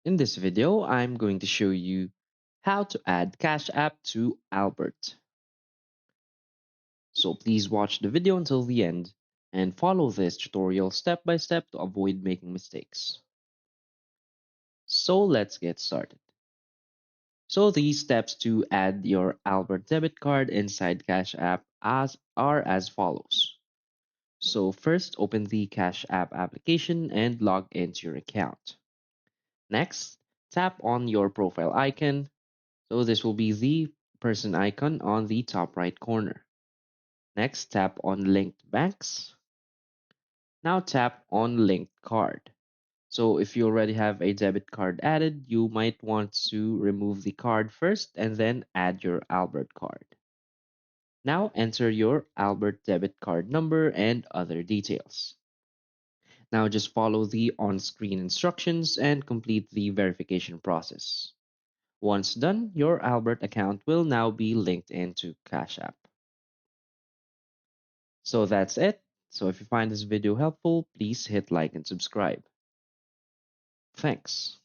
In this video, I'm going to show you how to add Cash App to Albert. So please watch the video until the end and follow this tutorial step by step to avoid making mistakes. So let's get started. So these steps to add your Albert debit card inside Cash App are as follows. So first, open the Cash App application and log into your account. Next, tap on your profile icon. So this will be the person icon on the top right corner. Next, tap on linked banks. Now tap on linked card. So if you already have a debit card added, you might want to remove the card first and then add your Albert card. Now enter your Albert debit card number and other details. Now just follow the on-screen instructions and complete the verification process. Once done, your Albert account will now be linked into Cash App. So that's it. So if you find this video helpful, please hit like and subscribe. Thanks.